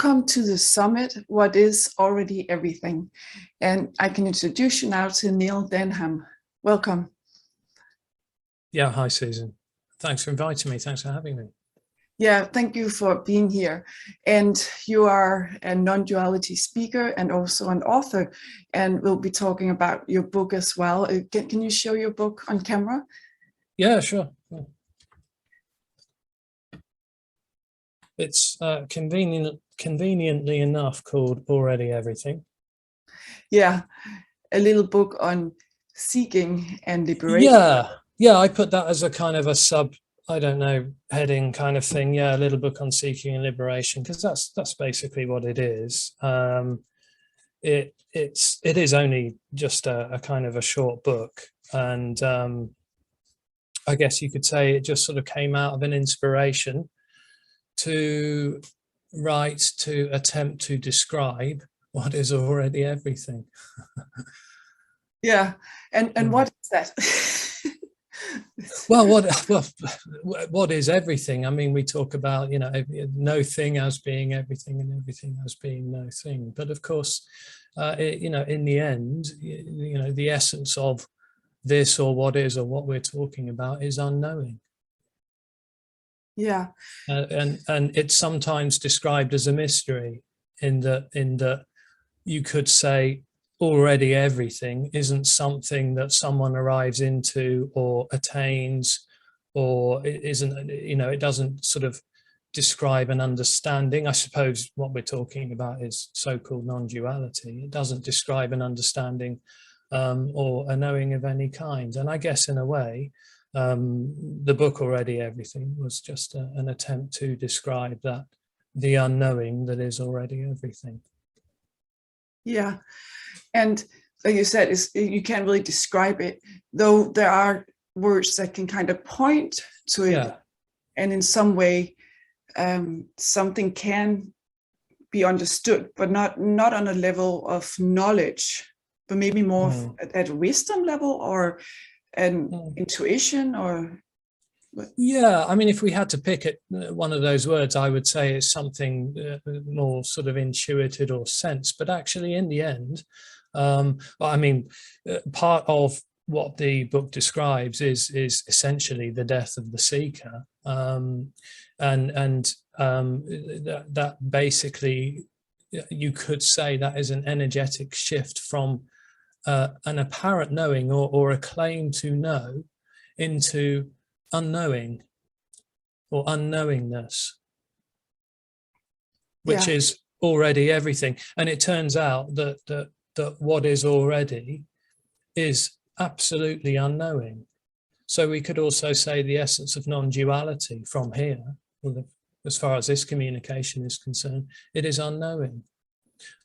Welcome to the summit, What is Already Everything. And I can introduce you now to Neil Denham. Welcome. Yeah, hi, Susan. Thanks for inviting me. Thanks for having me. Yeah, thank you for being here. And you are a non-duality speaker and also an author, and we'll be talking about your book as well. Can you show your book on camera? Yeah, sure. Yeah. It's conveniently enough called Already Everything. Yeah, a little book on seeking and liberation. Yeah, I put that as a kind of a sub, I don't know, heading kind of thing. Yeah, a little book on seeking and liberation, because that's basically what it is. It is only just a kind of a short book, and I guess you could say it just sort of came out of an inspiration to write, to attempt to describe what is already everything. Yeah, and what is that? Well, what is everything? I mean, we talk about, no thing as being everything and everything as being no thing. But of course, in the end, the essence of this or what is or what we're talking about is unknowing. Yeah. And it's sometimes described as a mystery in that you could say already everything isn't something that someone arrives into or attains, or it isn't, it doesn't sort of describe an understanding. I suppose what we're talking about is so-called non-duality. It doesn't describe an understanding or a knowing of any kind. And I guess in a way, the book Already Everything was just an attempt to describe that, the unknowing that is already everything. Yeah, and like you said, you can't really describe it, though there are words that can kind of point to it. Yeah. And in some way, something can be understood, but not on a level of knowledge, but maybe more at a wisdom level or an intuition or. Yeah, I mean, if we had to pick one of those words, I would say it's something more sort of intuited or sense. But actually, in the end, part of what the book describes is essentially the death of the seeker, that basically, you could say that is an energetic shift from an apparent knowing or a claim to know into unknowing or unknowingness, which is already everything. And it turns out that what is already is absolutely unknowing. So we could also say the essence of non-duality from here, as far as this communication is concerned, it is unknowing.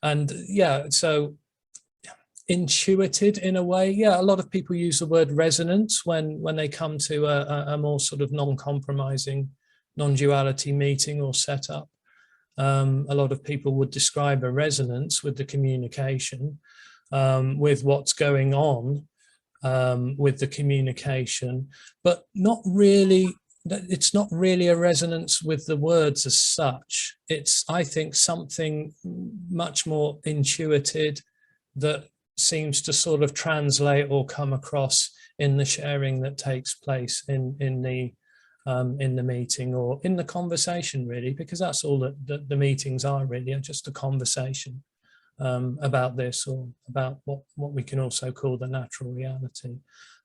And yeah, so intuited in a way. Yeah, a lot of people use the word resonance when they come to a more sort of non-compromising, non-duality meeting or setup. A lot of people would describe a resonance with the communication, with what's going on with the communication, but not really. It's not really a resonance with the words as such. It's, I think, something much more intuited that seems to sort of translate or come across in the sharing that takes place in the meeting or in the conversation, really, because that's all that the meetings are really, just a conversation about this or about what we can also call the natural reality.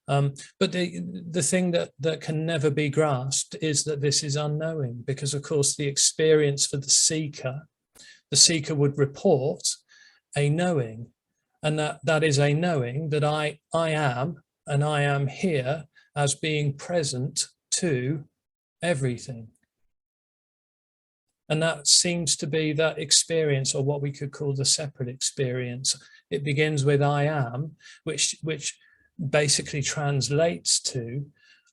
But the thing that can never be grasped is that this is unknowing, because of course the experience for the seeker would report a knowing. And that is a knowing that I am, and I am here as being present to everything. And that seems to be that experience, or what we could call the separate experience. It begins with I am, which basically translates to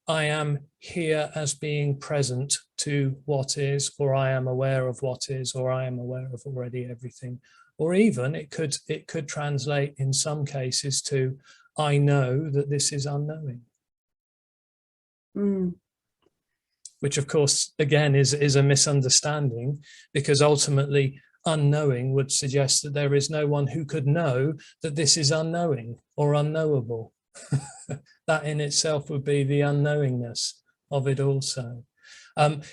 I am here as being present to what is, or I am aware of what is, or I am aware of already everything. Or even it could translate in some cases to I know that this is unknowing. Which of course, again, is a misunderstanding, because ultimately unknowing would suggest that there is no one who could know that this is unknowing or unknowable. That in itself would be the unknowingness of it also.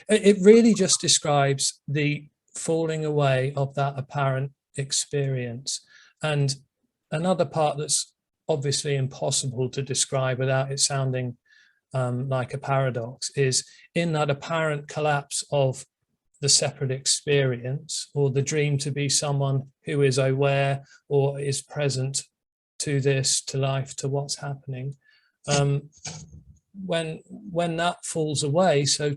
It really just describes the falling away of that apparent experience. And another part that's obviously impossible to describe without it sounding like a paradox is in that apparent collapse of the separate experience, or the dream to be someone who is aware or is present to this, to life, to what's happening. When that falls away, so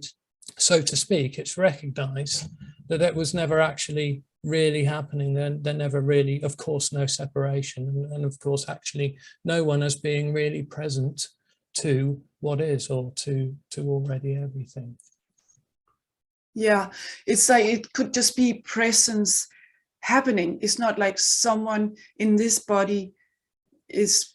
to speak, it's recognized that it was never actually really happening. There never really, of course, no separation, and of course, actually, no one as being really present to what is, or to already everything. Yeah, it's like it could just be presence happening. It's not like someone in this body is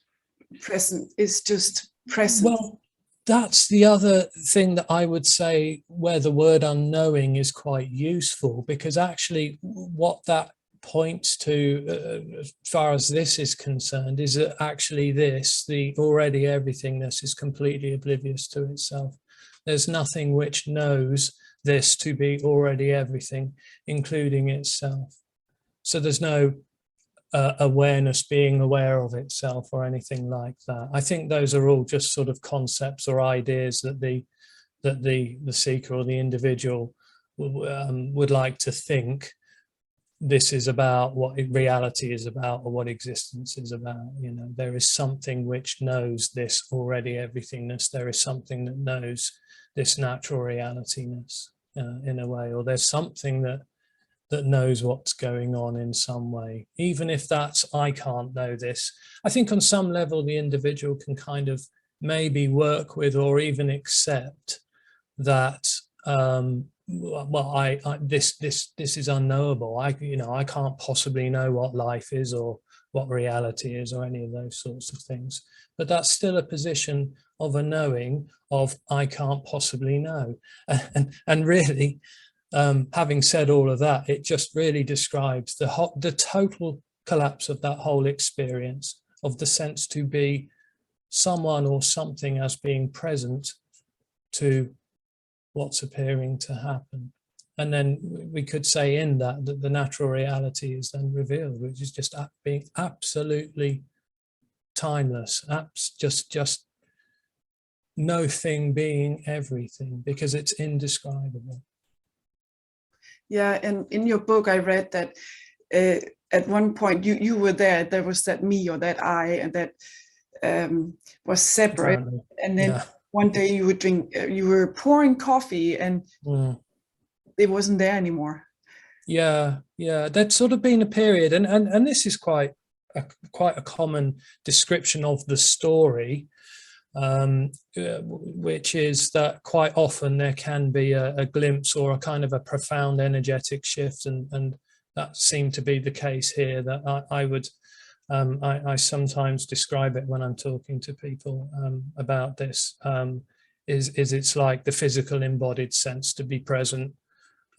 present. It's just present. Well, that's the other thing that I would say where the word unknowing is quite useful, because actually what that points to, as far as this is concerned, is that actually this, the already everythingness, is completely oblivious to itself. There's nothing which knows this to be already everything, including itself. So there's no awareness being aware of itself or anything like that. I think those are all just sort of concepts or ideas that the seeker or the individual would like to think this is about, what reality is about, or what existence is about. You know, there is something which knows this already everythingness. There is something that knows this natural realityness in a way, or there's something that knows what's going on in some way, even if that's, I can't know this. I think on some level the individual can kind of maybe work with or even accept that well, this is unknowable. I can't possibly know what life is or what reality is or any of those sorts of things. But that's still a position of a knowing of I can't possibly know. And really, having said all of that, it just really describes the total collapse of that whole experience of the sense to be someone or something as being present to what's appearing to happen. And then we could say in that the natural reality is then revealed, which is just being absolutely timeless, just no thing being everything, because it's indescribable. Yeah, and in your book I read that at one point you were there was that me or that I, and that was separate. Apparently. And then one day you were pouring coffee and it wasn't there anymore. Yeah, there'd sort of been a period, and this is quite a common description of the story, which is that quite often there can be a glimpse or a kind of a profound energetic shift, and that seemed to be the case here. That I sometimes describe it when I'm talking to people about this. Is it's like the physical embodied sense to be present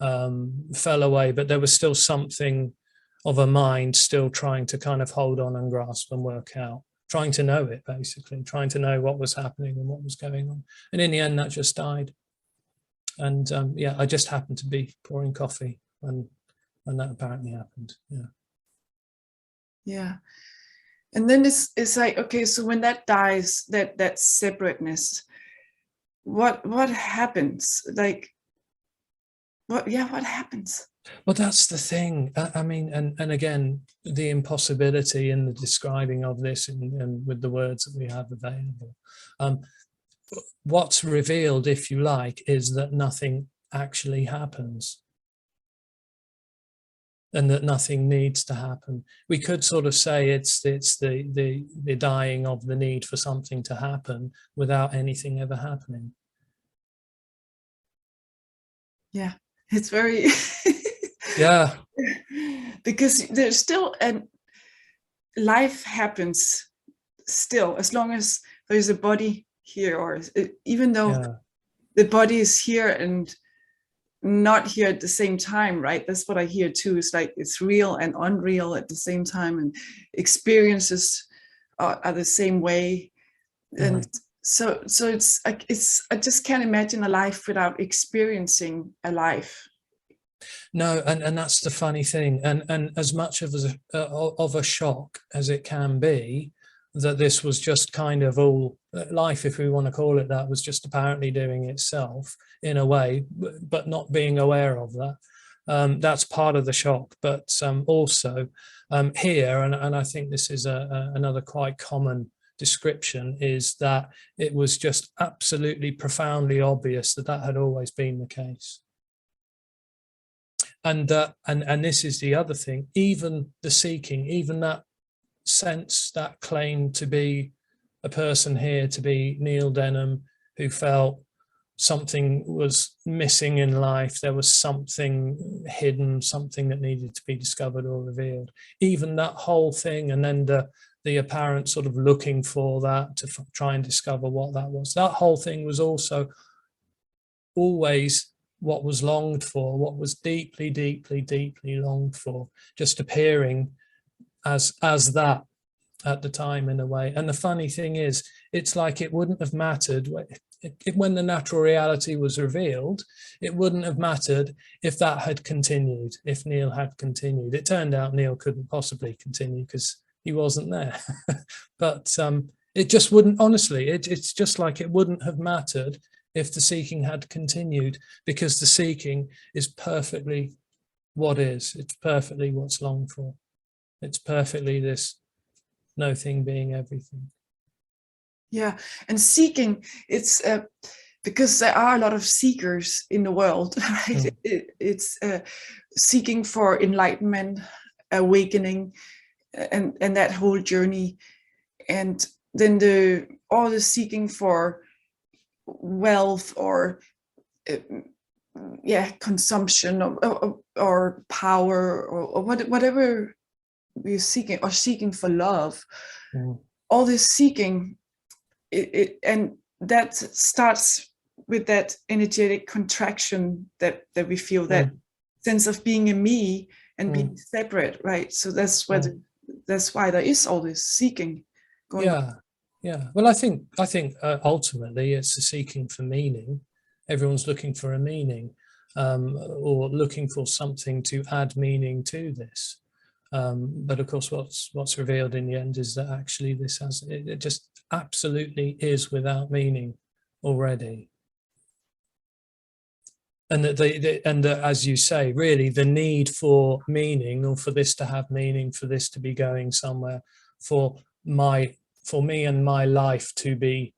fell away, but there was still something of a mind still trying to kind of hold on and grasp and work out, trying to know it, basically, trying to know what was happening and what was going on. And in the end, that just died. And yeah, I just happened to be pouring coffee when that apparently happened. Yeah. And then it's like, okay, so when that dies, that separateness, what happens? Like, what happens? Well, that's the thing. I mean, and again, the impossibility in the describing of this and with the words that we have available. What's revealed, if you like, is that nothing actually happens, and that nothing needs to happen. We could sort of say it's the dying of the need for something to happen without anything ever happening. Yeah, it's very yeah, because there's still, and life happens still as long as there's a body here, or even though the body is here and not here at the same time, right? That's what I hear too. It's like it's real and unreal at the same time, and experiences are the same way. And so it's like I just can't imagine a life without experiencing a life. No, and that's the funny thing, and as much of a shock as it can be, that this was just kind of all life, if we want to call it that, was just apparently doing itself in a way, but not being aware of that. That's part of the shock, but also here, and I think this is another quite common description, is that it was just absolutely profoundly obvious that that had always been the case. And this is the other thing, even the seeking, even that sense, that claim to be a person here, to be Neil Denham, who felt something was missing in life, there was something hidden, something that needed to be discovered or revealed. Even that whole thing, and then the apparent sort of looking for that to try and discover what that was. That whole thing was also always what was longed for, what was deeply, deeply, deeply longed for, just appearing as that at the time in a way. And the funny thing is, it's like it wouldn't have mattered when the natural reality was revealed. It wouldn't have mattered if that had continued, if Neil had continued. It turned out Neil couldn't possibly continue because he wasn't there. But it just wouldn't, honestly, it's just like it wouldn't have mattered if the seeking had continued, because the seeking is perfectly what is. It's perfectly what's longed for. It's perfectly this no thing being everything. Yeah, and seeking, it's because there are a lot of seekers in the world, right? It's seeking for enlightenment, awakening, and that whole journey, and then all the seeking for wealth or consumption or power or whatever we're seeking, or seeking for love. All this seeking, and that starts with that energetic contraction that we feel, that sense of being a me and being separate, right? So that's where that's why there is all this seeking going on. Yeah. Well, I think ultimately it's a seeking for meaning. Everyone's looking for a meaning, or looking for something to add meaning to this. But of course, what's revealed in the end is that actually this it just absolutely is without meaning already. And that as you say, really the need for meaning, or for this to have meaning, for this to be going somewhere, for me and my life to be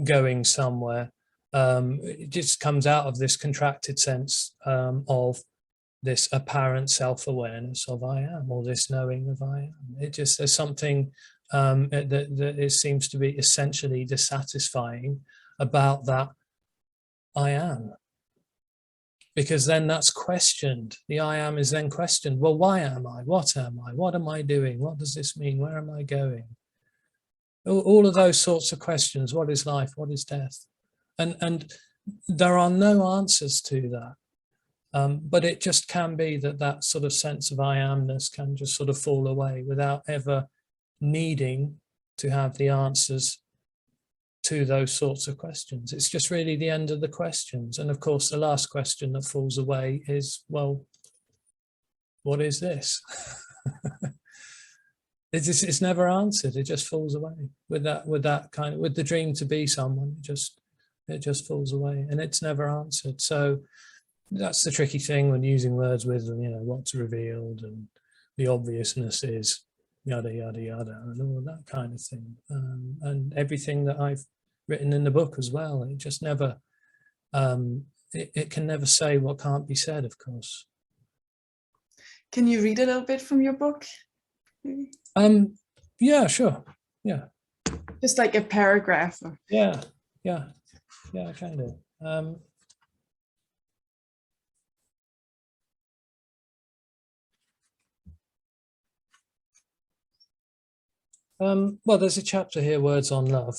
going somewhere, it just comes out of this contracted sense of this apparent self-awareness of I am, or this knowing of I am. It just, there's something that it seems to be essentially dissatisfying about that I am. Because then that's questioned. The I am is then questioned. Well, why am I? What am I? What am I doing? What does this mean? Where am I going? All of those sorts of questions. What is life? What is death? And there are no answers to that. But it just can be that sort of sense of I amness can just sort of fall away without ever needing to have the answers to those sorts of questions. It's just really the end of the questions. And of course, the last question that falls away is, well, what is this? It's never answered. It just falls away with that kind of, with the dream to be someone. It just falls away, and it's never answered. So that's the tricky thing when using words with, what's revealed, and the obviousness is yada yada yada, and all that kind of thing, and everything that I've written in the book as well. It just never, it can never say what can't be said, of course. Can you read a little bit from your book? Yeah, sure. Yeah. Just like a paragraph. Or... Yeah, I can do. Well, there's a chapter here, Words on Love.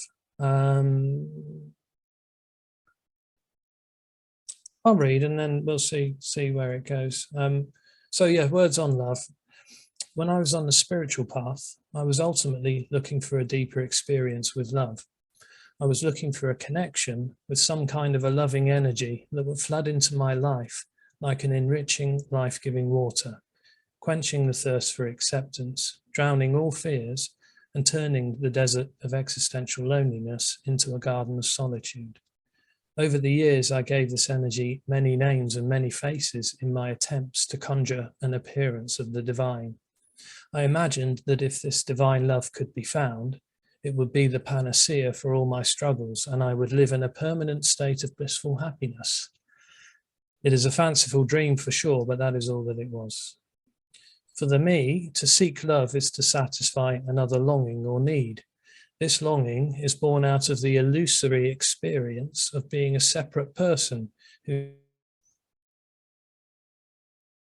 I'll read and then we'll see where it goes. So yeah, words on love. When I was on the spiritual path, I was ultimately looking for a deeper experience with love. I was looking for a connection with some kind of a loving energy that would flood into my life like an enriching, life-giving water, quenching the thirst for acceptance, drowning all fears, and turning the desert of existential loneliness into a garden of solitude. Over the years, I gave this energy many names and many faces in my attempts to conjure an appearance of the divine. I imagined that if this divine love could be found, it would be the panacea for all my struggles, and I would live in a permanent state of blissful happiness. It is a fanciful dream for sure, but that is all that it was. For the me, to seek love is to satisfy another longing or need. This longing is born out of the illusory experience of being a separate person who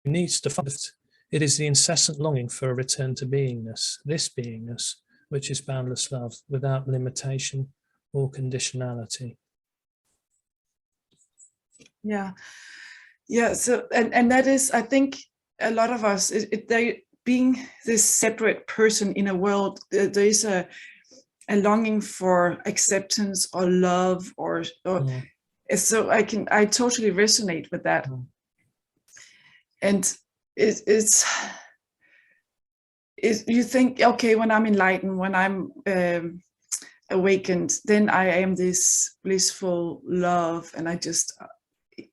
needs to find. It is the incessant longing for a return to beingness, this beingness, which is boundless love, without limitation or conditionality. Yeah. So, and that is, I think, a lot of us, they being this separate person in a world, there is a longing for acceptance or love or so I totally resonate with that. And it's you think, okay, when I'm enlightened, when I'm awakened, then I am this blissful love, and I just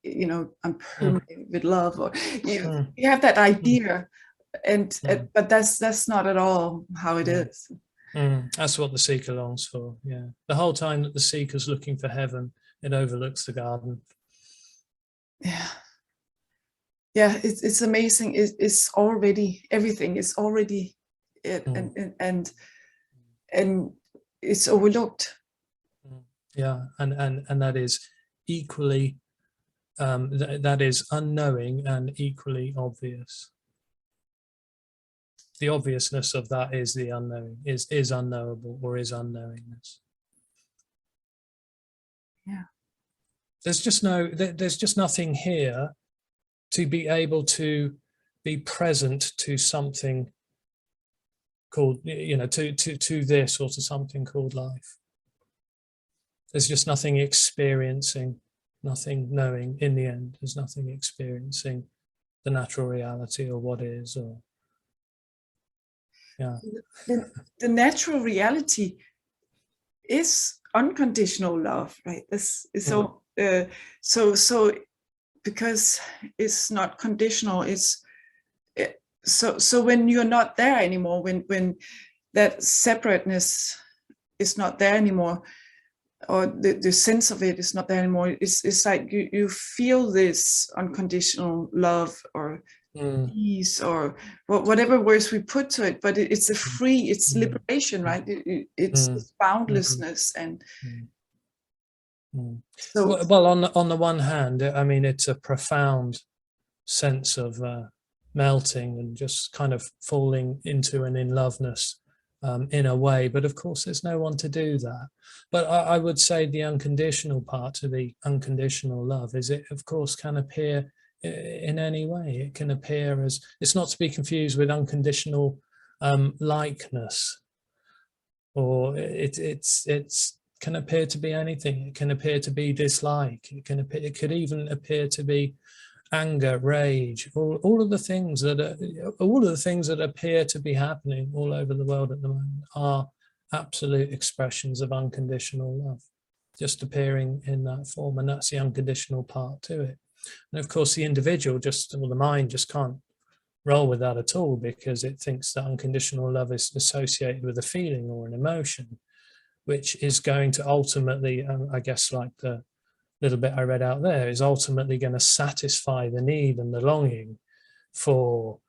I'm permanent with love, or you have that idea, and but that's not at all how it is. That's what the seeker longs for. Yeah, the whole time that the seeker's looking for heaven, it overlooks the garden. It's amazing. It's already, everything is already it, and it's overlooked. And that is equally that is unknowing and equally obvious. The obviousness of that is the unknowing, is unknowable, or is unknowingness. There's just nothing here to be able to be present to something called, to this, or to something called life. There's just nothing experiencing, nothing knowing. In the end, there's nothing experiencing the natural reality or what is, or the natural reality is unconditional love, right? This is so because it's not conditional. So when you're not there anymore, when that separateness is not there anymore, or the sense of it is not there anymore, it's like you feel this unconditional love, or peace, or whatever words we put to it, but it's a free, it's liberation, right? It's boundlessness. And so, well, on the one hand, I mean, it's a profound sense of melting and just kind of falling into an in loveness in a way, but of course there's no one to do that. But I would say the unconditional part to the unconditional love is, it of course can appear in any way. It can appear as, it's not to be confused with unconditional likeness, or it's can appear to be anything. It can appear to be dislike. It could even appear to be anger, rage, all of the things that appear to be happening all over the world at the moment are absolute expressions of unconditional love, just appearing in that form, and that's the unconditional part to it. And of course, the individual the mind just can't roll with that at all, because it thinks that unconditional love is associated with a feeling or an emotion, which is going to ultimately, I guess, like the little bit I read out there, is ultimately going to satisfy the need and the longing for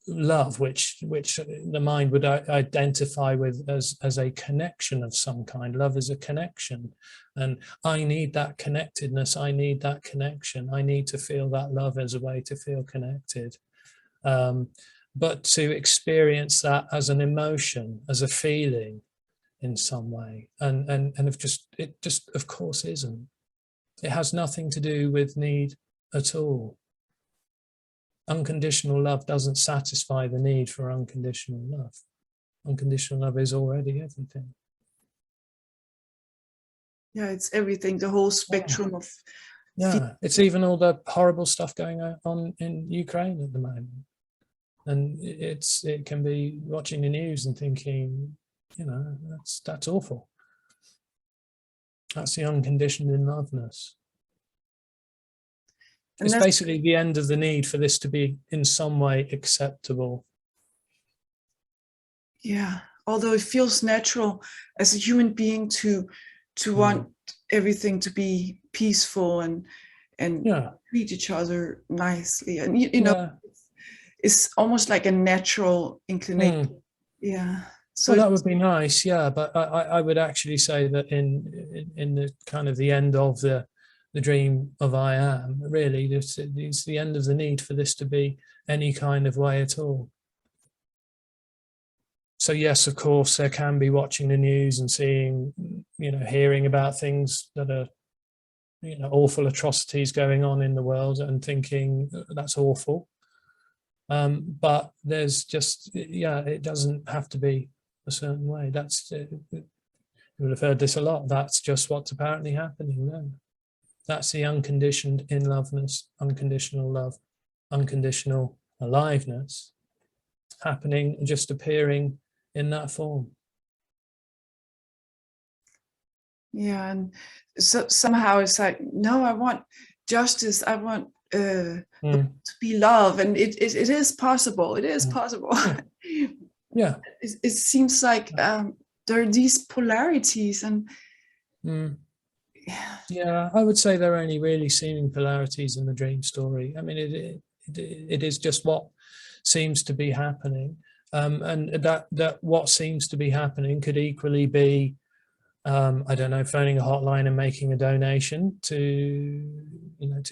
love, which the mind would identify with as a connection of some kind. Love is a connection, and I need that connectedness. I need that connection. I need to feel that love as a way to feel connected. But to experience that as an emotion, as a feeling in some way, and it just of course isn't. It has nothing to do with need at all. Unconditional love doesn't satisfy the need for unconditional love. Unconditional love is already everything. Yeah, it's everything, the whole spectrum of. Yeah, it's even all the horrible stuff going on in Ukraine at the moment. And it can be watching the news and thinking, you know, that's awful. That's the unconditioned in loveness. And it's basically the end of the need for this to be in some way acceptable. Yeah, although it feels natural as a human being to want everything to be peaceful and treat each other nicely, and you know, it's almost like a natural inclination. Yeah. So well, that would be nice, yeah. But I would actually say that in the kind of the end of the dream of I am, really, it's the end of the need for this to be any kind of way at all. So yes, of course, there can be watching the news and seeing, you know, hearing about things that are, you know, awful atrocities going on in the world and thinking that's awful. But there's just, yeah, it doesn't have to be a certain way. That's, you would have heard this a lot. That's just what's apparently happening there. That's the unconditioned in loveness, unconditional love, unconditional aliveness happening, just appearing in that form. Yeah, and so somehow it's like, no, I want justice. I want to be love, and it is possible. It is possible. Yeah. It seems like there are these polarities, and yeah, I would say there are only really seeming polarities in the dream story. I mean, it is just what seems to be happening, and that what seems to be happening could equally be, I don't know, phoning a hotline and making a donation to, you know,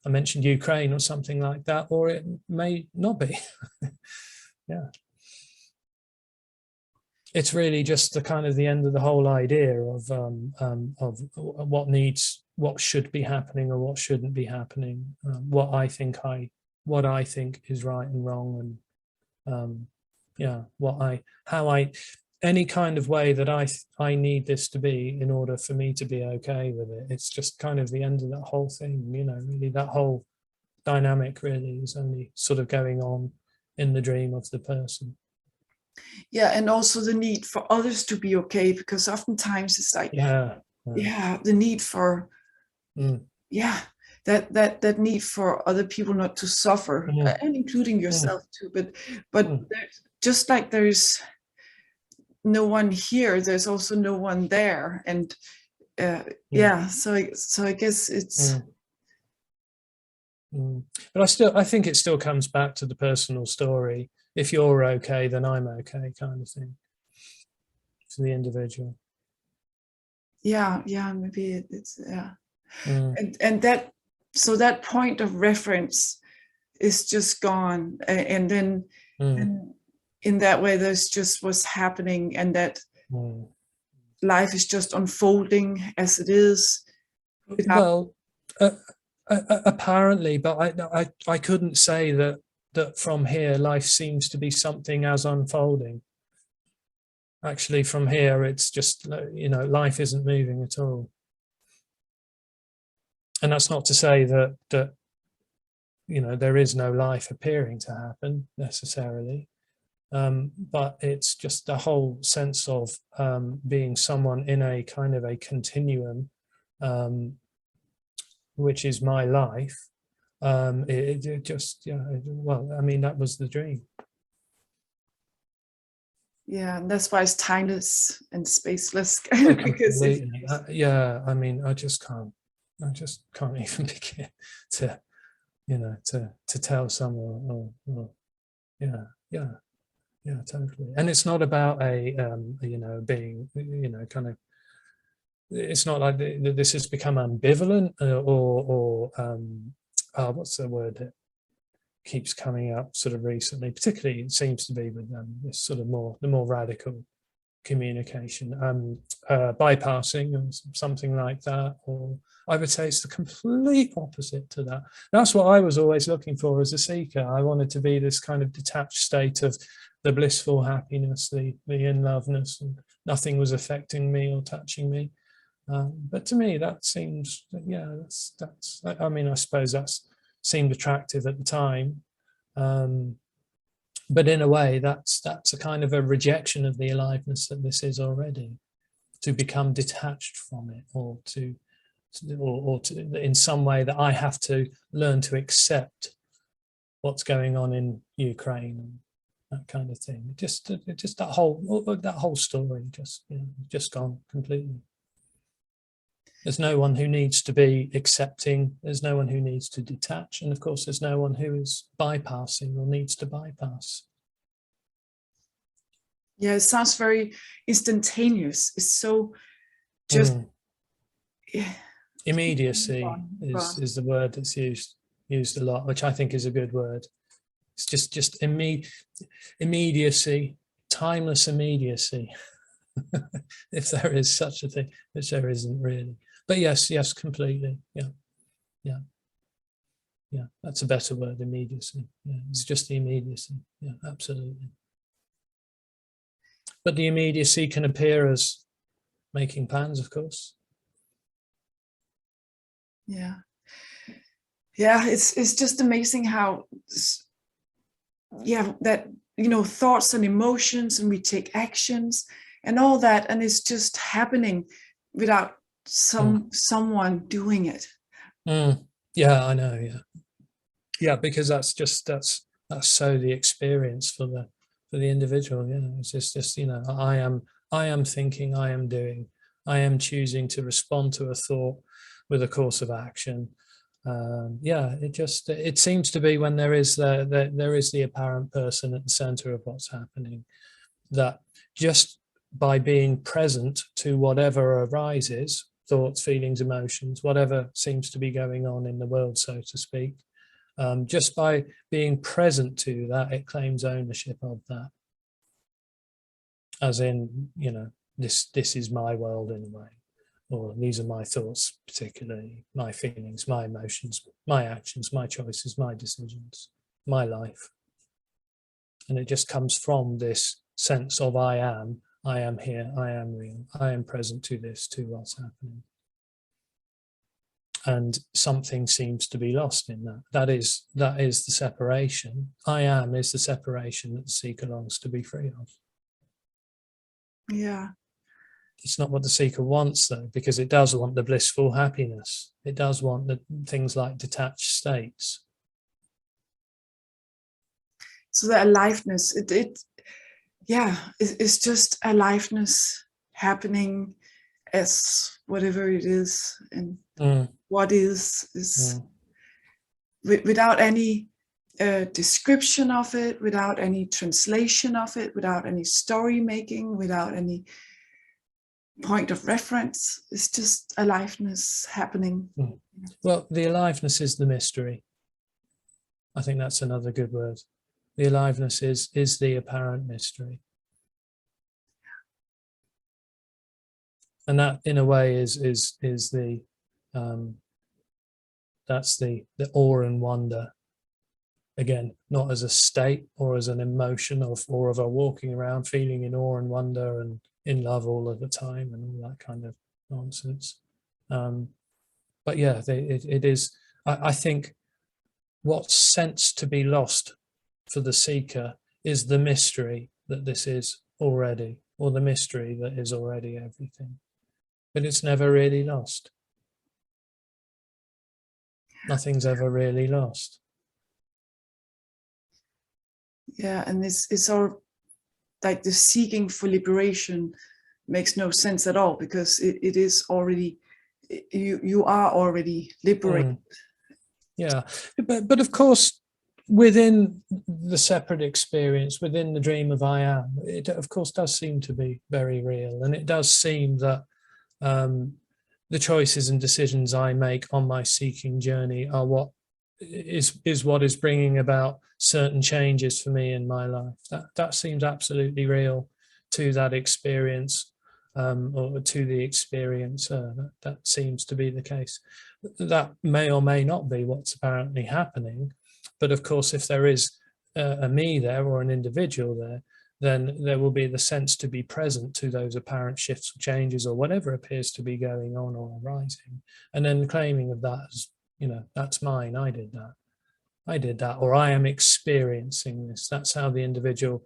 I mentioned Ukraine or something like that, or it may not be. Yeah. It's really just the kind of the end of the whole idea of what should be happening or what shouldn't be happening, what I think is right and wrong, and yeah, any kind of way that I need this to be in order for me to be okay with it. It's just kind of the end of that whole thing, you know, really that whole dynamic really is only sort of going on in the dream of the person. Yeah, and also the need for others to be okay, because oftentimes it's like, the need for, that need for other people not to suffer, and including yourself too. But just like there's no one here, there's also no one there, and so I guess it's. But I think it still comes back to the personal story. If you're okay, then I'm okay, kind of thing, for the individual. Yeah, maybe it's and that, so that point of reference is just gone, and then in that way there's just what's happening, and that life is just unfolding as it is. Well, apparently, but I couldn't say that from here life seems to be something as unfolding. Actually, from here it's just, you know, life isn't moving at all. And that's not to say that you know, there is no life appearing to happen necessarily, but it's just the whole sense of being someone in a kind of a continuum, which is my life. It just, yeah, well, I mean, that was the dream. Yeah, and that's why it's timeless and spaceless. Because yeah, I mean, I just can't even begin to, you know, to tell someone, yeah, totally. And it's not about a you know, being, you know, kind of, it's not like this has become ambivalent, or what's the word that keeps coming up sort of recently, particularly it seems to be with this sort of the more radical communication, bypassing or something like that. Or I would say it's the complete opposite to that. That's what I was always looking for as a seeker. I wanted to be this kind of detached state of the blissful happiness, the in-loveness, and nothing was affecting me or touching me. But to me, that seems, yeah, that's. I mean, I suppose that's seemed attractive at the time, but in a way, that's a kind of a rejection of the aliveness that this is already. To become detached from it, or to in some way that I have to learn to accept what's going on in Ukraine and that kind of thing. Just that whole story just gone completely. There's no one who needs to be accepting. There's no one who needs to detach. And of course, there's no one who is bypassing or needs to bypass. Yeah, it sounds very instantaneous. It's so just... Yeah. Immediacy is the word that's used a lot, which I think is a good word. It's just immediacy, timeless immediacy. If there is such a thing, which there isn't really. But yes, completely. Yeah. That's a better word, immediacy. Yeah, it's just the immediacy. Yeah, absolutely. But the immediacy can appear as making plans, of course. Yeah, it's just amazing how, that, thoughts and emotions, and we take actions and all that, and it's just happening without someone doing it. Yeah, I know. Yeah, because that's so the experience for the individual. It's just I am thinking, I am doing, I am choosing to respond to a thought with a course of action. It seems to be when there is the apparent person at the center of what's happening, that just by being present to whatever arises, thoughts, feelings, emotions, whatever seems to be going on in the world, so to speak, just by being present to that, it claims ownership of that, as in, this is my world in a way, or these are my thoughts, particularly my feelings, my emotions, my actions, my choices, my decisions, my life. And it just comes from this sense of I am here, I am real, I am present to this, to what's happening. And something seems to be lost in that. That is the separation. I am is the separation that the seeker longs to be free of. Yeah. It's not what the seeker wants, though, because it does want the blissful happiness. It does want the things like detached states. So the aliveness, it's just aliveness happening as whatever it is, and what is without any description of it, without any translation of it, without any story making, without any point of reference. It's just aliveness happening. Well, the aliveness is the mystery. I think that's another good word. The aliveness is the apparent mystery. And that, in a way, is the that's the awe and wonder. Again, not as a state or as an emotion or of a walking around feeling in awe and wonder and in love all of the time and all that kind of nonsense. But yeah, it is. I think what's sensed to be lost for the seeker is the mystery that this is already, or the mystery that is already everything. But it's never really lost. Nothing's ever really lost. Yeah, and it's all like the seeking for liberation makes no sense at all, because it is already, you are already liberated. Yeah, but of course, within the separate experience, within the dream of I am, it of course does seem to be very real, and it does seem that the choices and decisions I make on my seeking journey are what is bringing about certain changes for me in my life. That seems absolutely real to that experience, or to the experiencer. That seems to be the case. That may or may not be what's apparently happening. But of course, if there is a me there or an individual there, then there will be the sense to be present to those apparent shifts or changes or whatever appears to be going on or arising. And then claiming of that as, you know, that's mine, I did that, or I am experiencing this. That's how the individual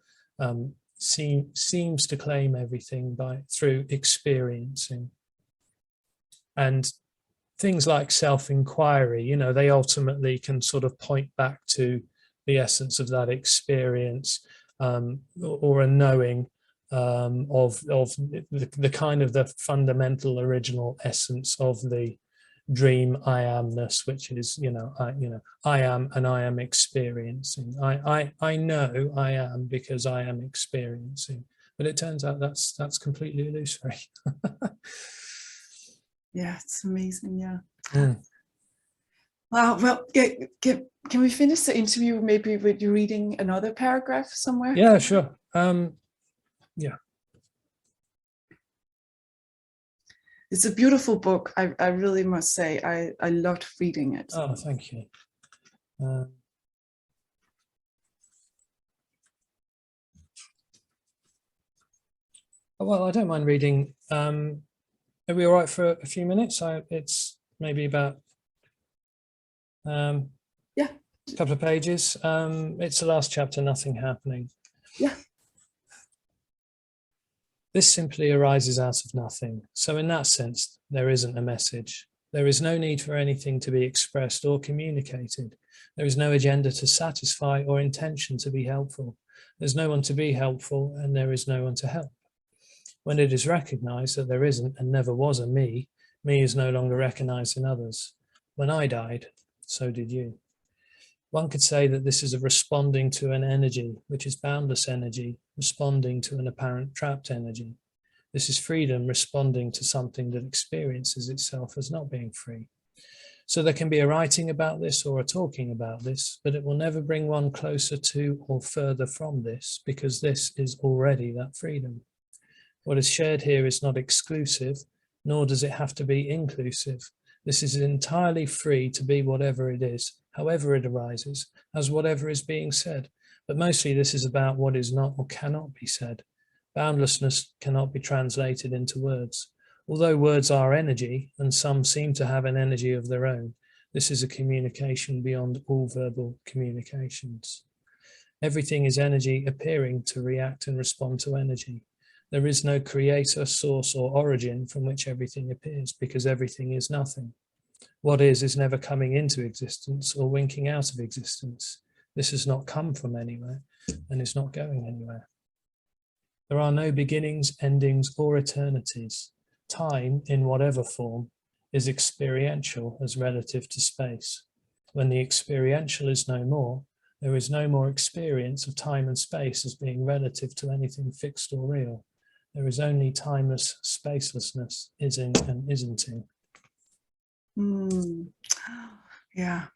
seems to claim everything through experiencing. And things like self-inquiry, you know, they ultimately can sort of point back to the essence of that experience, or a knowing of the kind of the fundamental original essence of the dream I amness, which is, I am and I am experiencing. I know I am because I am experiencing. But it turns out that's completely illusory. Yeah, it's amazing. Yeah. Mm. Wow. Well, can we finish the interview maybe with you reading another paragraph somewhere? Yeah, sure. Yeah. It's a beautiful book. I really must say, I loved reading it. Oh, thank you. Well, I don't mind reading. Are we all right for a few minutes? It's maybe about a couple of pages. It's the last chapter, Nothing Happening. Yeah. This simply arises out of nothing. So in that sense, there isn't a message. There is no need for anything to be expressed or communicated. There is no agenda to satisfy or intention to be helpful. There's no one to be helpful, and there is no one to help. When it is recognized that there isn't and never was a me, me is no longer recognized in others. When I died, so did you. One could say that this is a responding to an energy, which is boundless energy, responding to an apparent trapped energy. This is freedom responding to something that experiences itself as not being free. So there can be a writing about this or a talking about this, but it will never bring one closer to or further from this, because this is already that freedom. What is shared here is not exclusive, nor does it have to be inclusive. This is entirely free to be whatever it is, however it arises, as whatever is being said. But mostly this is about what is not or cannot be said. Boundlessness cannot be translated into words. Although words are energy, and some seem to have an energy of their own, this is a communication beyond all verbal communications. Everything is energy appearing to react and respond to energy. There is no creator, source, or origin from which everything appears, because everything is nothing. What is never coming into existence or winking out of existence. This has not come from anywhere and is not going anywhere. There are no beginnings, endings, or eternities. Time, in whatever form, is experiential as relative to space. When the experiential is no more, there is no more experience of time and space as being relative to anything fixed or real. There is only timeless spacelessness, ising and isn'ting. Yeah.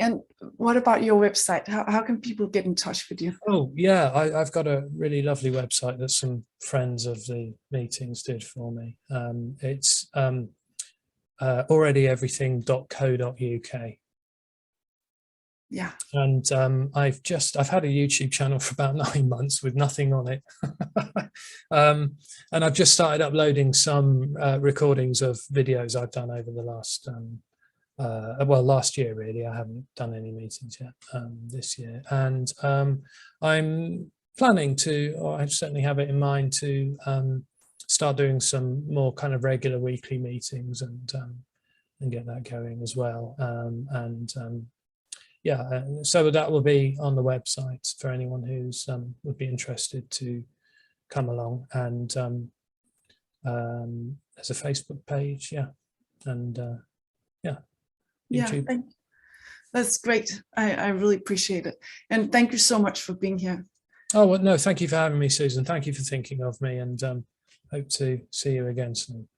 And what about your website? How can people get in touch with you? Oh, yeah, I've got a really lovely website that some friends of the meetings did for me. It's alreadyeverything.co.uk. Yeah. And I've had a YouTube channel for about 9 months with nothing on it. And I've just started uploading some recordings of videos I've done over the last, last year, really. I haven't done any meetings yet this year. And I'm planning to, or I certainly have it in mind to start doing some more kind of regular weekly meetings and get that going as well. So that will be on the website for anyone who's would be interested to come along. And there's a Facebook page, and YouTube. That's great. I really appreciate it, and thank you so much for being here. Oh well, no, thank you for having me, Susan. Thank you for thinking of me, and hope to see you again soon.